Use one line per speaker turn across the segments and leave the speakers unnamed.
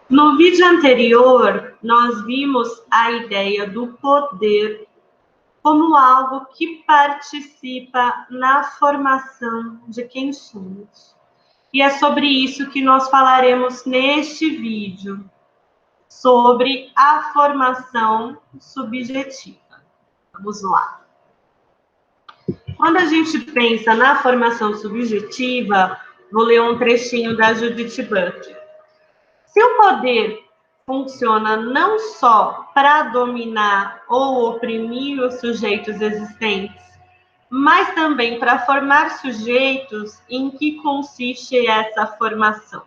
No vídeo anterior, nós vimos a ideia do poder como algo que participa na formação de quem somos. E é sobre isso que nós falaremos neste vídeo, sobre a formação subjetiva. Vamos lá. Quando a gente pensa na formação subjetiva, vou ler um trechinho da Judith Butler. Se o poder funciona não só para dominar ou oprimir os sujeitos existentes, mas também para formar sujeitos, em que consiste essa formação?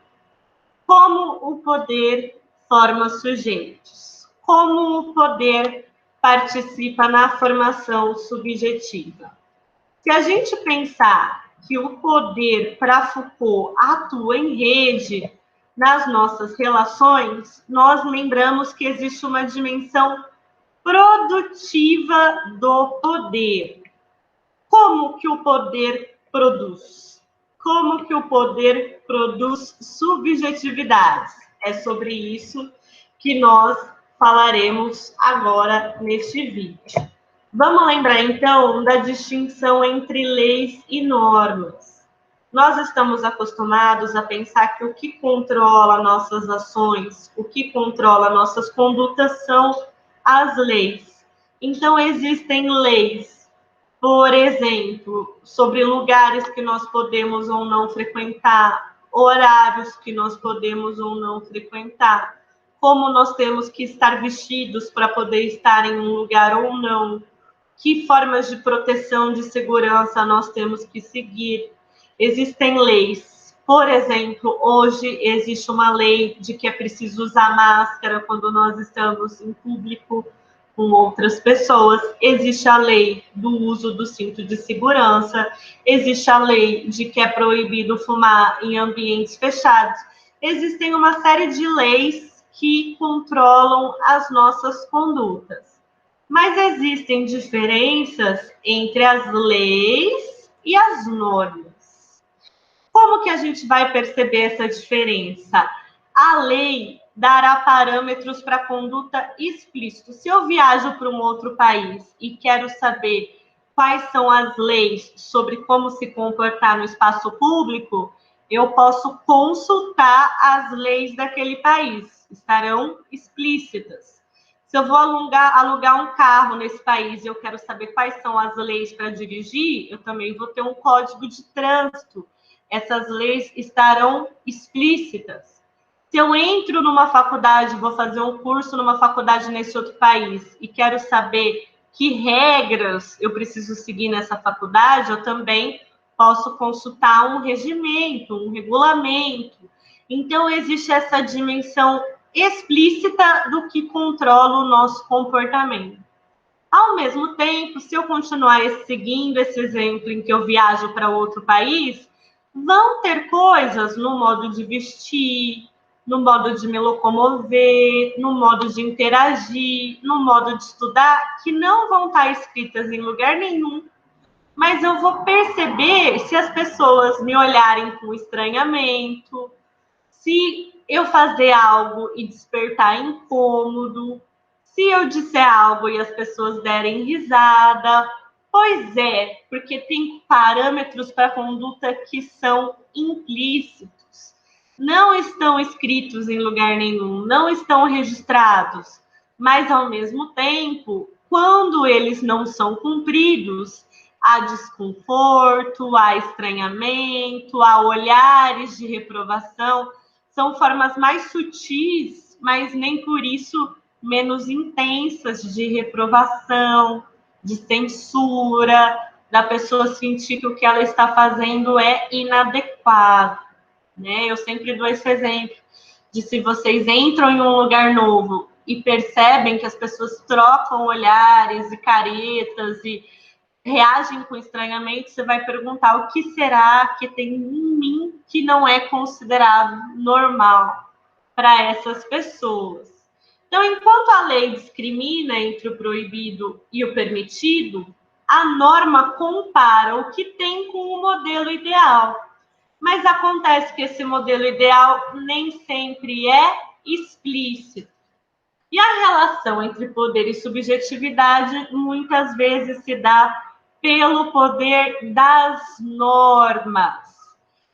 Como o poder forma sujeitos? Como o poder participa na formação subjetiva? Se a gente pensar que o poder, para Foucault, atua em rede nas nossas relações, nós lembramos que existe uma dimensão produtiva do poder. Como que o poder produz? Como que o poder produz subjetividades? É sobre isso que nós falaremos agora neste vídeo. Vamos lembrar, então, da distinção entre leis e normas. Nós estamos acostumados a pensar que o que controla nossas ações, o que controla nossas condutas são as leis. Então, existem leis, por exemplo, sobre lugares que nós podemos ou não frequentar, horários que nós podemos ou não frequentar, como nós temos que estar vestidos para poder estar em um lugar ou não, que formas de proteção, de segurança nós temos que seguir. Existem leis. Por exemplo, hoje existe uma lei de que é preciso usar máscara quando nós estamos em público com outras pessoas. Existe a lei do uso do cinto de segurança. Existe a lei de que é proibido fumar em ambientes fechados. Existem uma série de leis que controlam as nossas condutas. Mas existem diferenças entre as leis e as normas. Como que a gente vai perceber essa diferença? A lei dará parâmetros para conduta explícitos. Se eu viajo para um outro país e quero saber quais são as leis sobre como se comportar no espaço público, eu posso consultar as leis daquele país. Estarão explícitas. Se eu vou alugar um carro nesse país e eu quero saber quais são as leis para dirigir, eu também vou ter um código de trânsito. Essas leis estarão explícitas. Se eu entro numa faculdade, vou fazer um curso numa faculdade nesse outro país e quero saber que regras eu preciso seguir nessa faculdade, eu também posso consultar um regimento, um regulamento. Então, existe essa dimensão explícita do que controla o nosso comportamento. Ao mesmo tempo, se eu continuar seguindo esse exemplo em que eu viajo para outro país, vão ter coisas no modo de vestir, no modo de me locomover, no modo de interagir, no modo de estudar, que não vão estar escritas em lugar nenhum, mas eu vou perceber se as pessoas me olharem com estranhamento, se eu fazer algo e despertar incômodo, se eu disser algo e as pessoas derem risada. Pois é, porque tem parâmetros para conduta que são implícitos, não estão escritos em lugar nenhum, não estão registrados, mas ao mesmo tempo, quando eles não são cumpridos, há desconforto, há estranhamento, há olhares de reprovação. São formas mais sutis, mas nem por isso menos intensas de reprovação, de censura, da pessoa sentir que o que ela está fazendo é inadequado, né? Eu sempre dou esse exemplo de se vocês entram em um lugar novo e percebem que as pessoas trocam olhares e caretas e reagem com estranhamento, você vai perguntar o que será que tem em mim que não é considerado normal para essas pessoas. Então, enquanto a lei discrimina entre o proibido e o permitido, a norma compara o que tem com o modelo ideal. Mas acontece que esse modelo ideal nem sempre é explícito. E a relação entre poder e subjetividade muitas vezes se dá pelo poder das normas.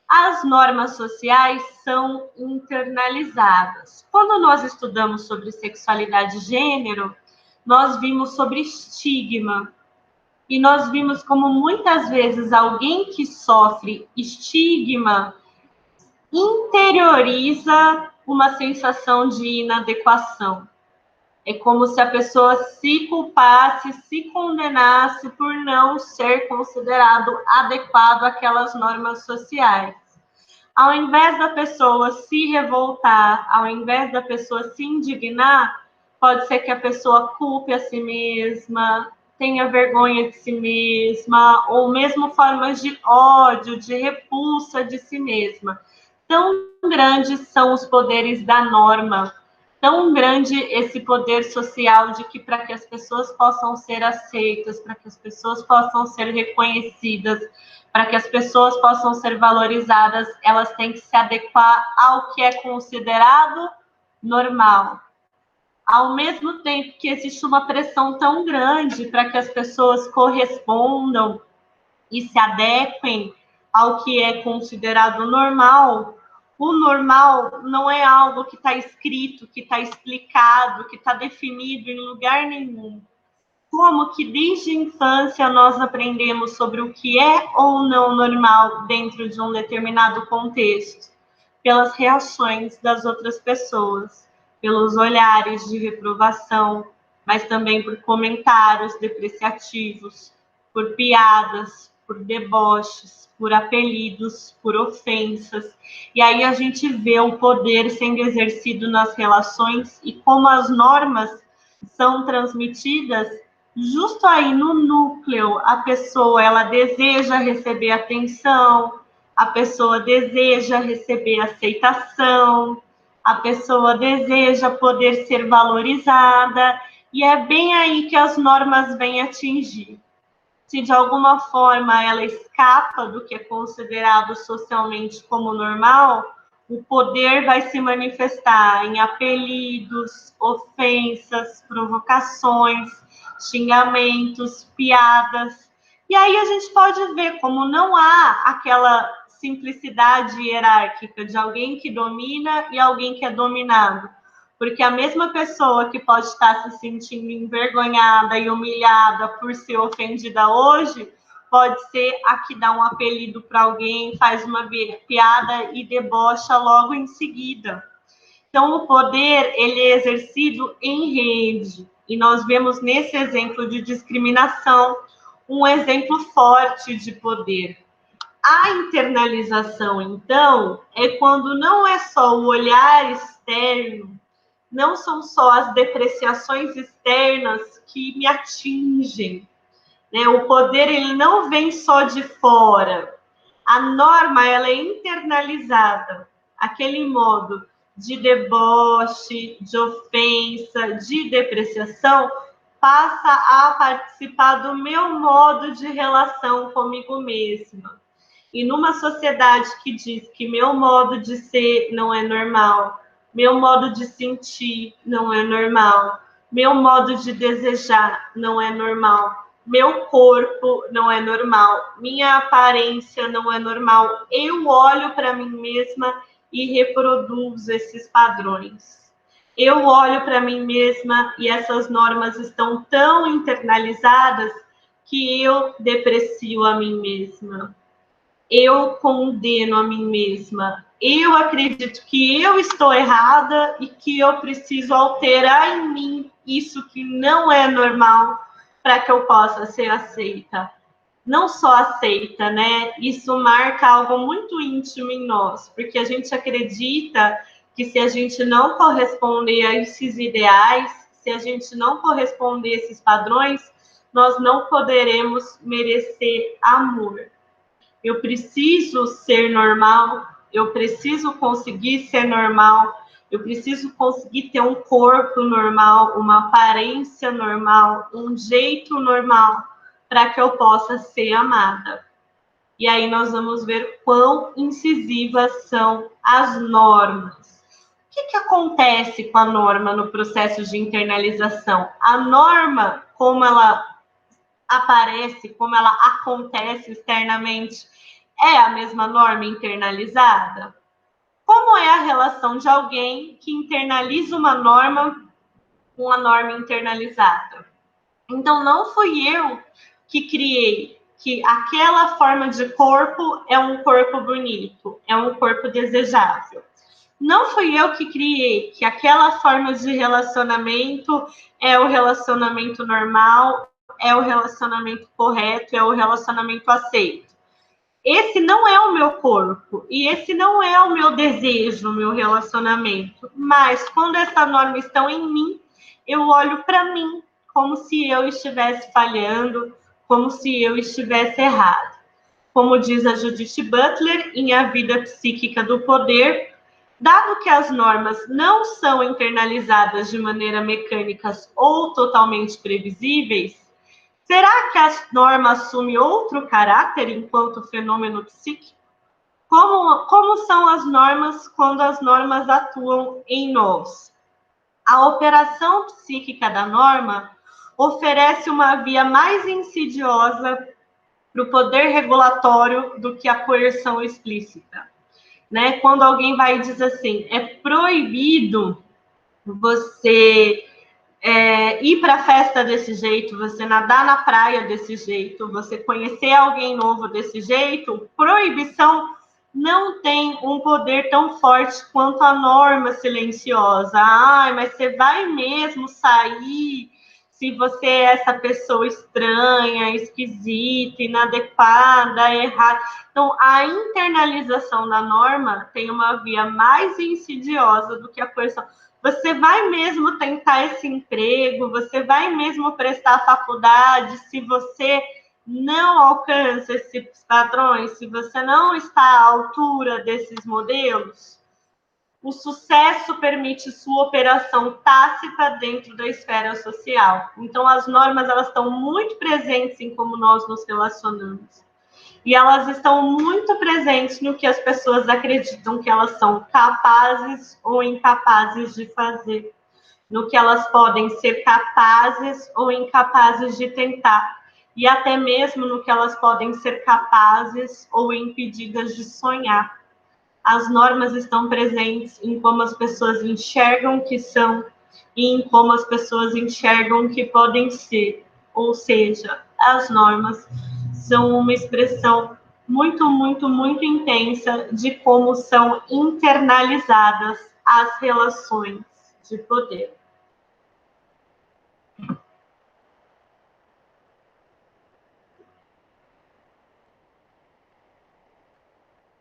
As normas sociais são internalizadas. Quando nós estudamos sobre sexualidade e gênero, nós vimos sobre estigma. E nós vimos como muitas vezes alguém que sofre estigma interioriza uma sensação de inadequação. É como se a pessoa se culpasse, se condenasse por não ser considerado adequado àquelas normas sociais. Ao invés da pessoa se revoltar, ao invés da pessoa se indignar, pode ser que a pessoa culpe a si mesma, tenha vergonha de si mesma, ou mesmo formas de ódio, de repulsa de si mesma. Tão grandes são os poderes da norma, tão grande esse poder social de que para que as pessoas possam ser aceitas, para que as pessoas possam ser reconhecidas, para que as pessoas possam ser valorizadas, elas têm que se adequar ao que é considerado normal. Ao mesmo tempo que existe uma pressão tão grande para que as pessoas correspondam e se adequem ao que é considerado normal, o normal não é algo que está escrito, que está explicado, que está definido em lugar nenhum. Como que desde a infância nós aprendemos sobre o que é ou não normal dentro de um determinado contexto? Pelas reações das outras pessoas, pelos olhares de reprovação, mas também por comentários depreciativos, por piadas, por deboches, por apelidos, por ofensas. E aí a gente vê o poder sendo exercido nas relações e como as normas são transmitidas justo aí no núcleo. A pessoa, ela deseja receber atenção, a pessoa deseja receber aceitação, a pessoa deseja poder ser valorizada, e é bem aí que as normas vêm atingir. Se de alguma forma ela escapa do que é considerado socialmente como normal, o poder vai se manifestar em apelidos, ofensas, provocações, xingamentos, piadas. E aí a gente pode ver como não há aquela simplicidade hierárquica de alguém que domina e alguém que é dominado. Porque a mesma pessoa que pode estar se sentindo envergonhada e humilhada por ser ofendida hoje, pode ser a que dá um apelido para alguém, faz uma piada e debocha logo em seguida. Então, o poder, ele é exercido em rede. E nós vemos nesse exemplo de discriminação um exemplo forte de poder. A internalização, então, é quando não é só o olhar externo, não são só as depreciações externas que me atingem, né? O poder, ele não vem só de fora. A norma, ela é internalizada. Aquele modo de deboche, de ofensa, de depreciação, passa a participar do meu modo de relação comigo mesma. E numa sociedade que diz que meu modo de ser não é normal, meu modo de sentir não é normal, meu modo de desejar não é normal, meu corpo não é normal, minha aparência não é normal, eu olho para mim mesma e reproduzo esses padrões. Eu olho para mim mesma e essas normas estão tão internalizadas que eu deprecio a mim mesma. Eu condeno a mim mesma. Eu acredito que eu estou errada e que eu preciso alterar em mim isso que não é normal para que eu possa ser aceita. Não só aceita, né? Isso marca algo muito íntimo em nós, porque a gente acredita que se a gente não corresponder a esses ideais, se a gente não corresponder a esses padrões, nós não poderemos merecer amor. Eu preciso ser normal, eu preciso conseguir ser normal, eu preciso conseguir ter um corpo normal, uma aparência normal, um jeito normal, para que eu possa ser amada. E aí nós vamos ver quão incisivas são as normas. que acontece com a norma no processo de internalização? A norma, como ela aparece, como ela acontece externamente, é a mesma norma internalizada? Como é a relação de alguém que internaliza uma norma com a norma internalizada? Então, não fui eu que criei que aquela forma de corpo é um corpo bonito, é um corpo desejável. Não fui eu que criei que aquela forma de relacionamento é o relacionamento normal, é o relacionamento correto, é o relacionamento aceito. Esse não é o meu corpo e esse não é o meu desejo, o meu relacionamento. Mas quando essas normas estão em mim, eu olho para mim como se eu estivesse falhando, como se eu estivesse errado. Como diz a Judith Butler em A Vida Psíquica do Poder, dado que as normas não são internalizadas de maneira mecânica ou totalmente previsíveis, será que a norma assume outro caráter enquanto fenômeno psíquico? Como são as normas quando as normas atuam em nós? A operação psíquica da norma oferece uma via mais insidiosa para o poder regulatório do que a coerção explícita. Né? Quando alguém vai e diz assim, é proibido você ir para a festa desse jeito, você nadar na praia desse jeito, você conhecer alguém novo desse jeito, proibição não tem um poder tão forte quanto a norma silenciosa. Ai, mas você vai mesmo sair se você é essa pessoa estranha, esquisita, inadequada, errada. Então, a internalização da norma tem uma via mais insidiosa do que a coerção. Você vai mesmo tentar esse emprego, você vai mesmo prestar faculdade, se você não alcança esses padrões, se você não está à altura desses modelos, o sucesso permite sua operação tácita dentro da esfera social. Então, as normas elas estão muito presentes em como nós nos relacionamos. E elas estão muito presentes no que as pessoas acreditam que elas são capazes ou incapazes de fazer, no que elas podem ser capazes ou incapazes de tentar, e até mesmo no que elas podem ser capazes ou impedidas de sonhar. As normas estão presentes em como as pessoas enxergam que são e em como as pessoas enxergam que podem ser. Ou seja, as normas são uma expressão muito, muito, muito intensa de como são internalizadas as relações de poder.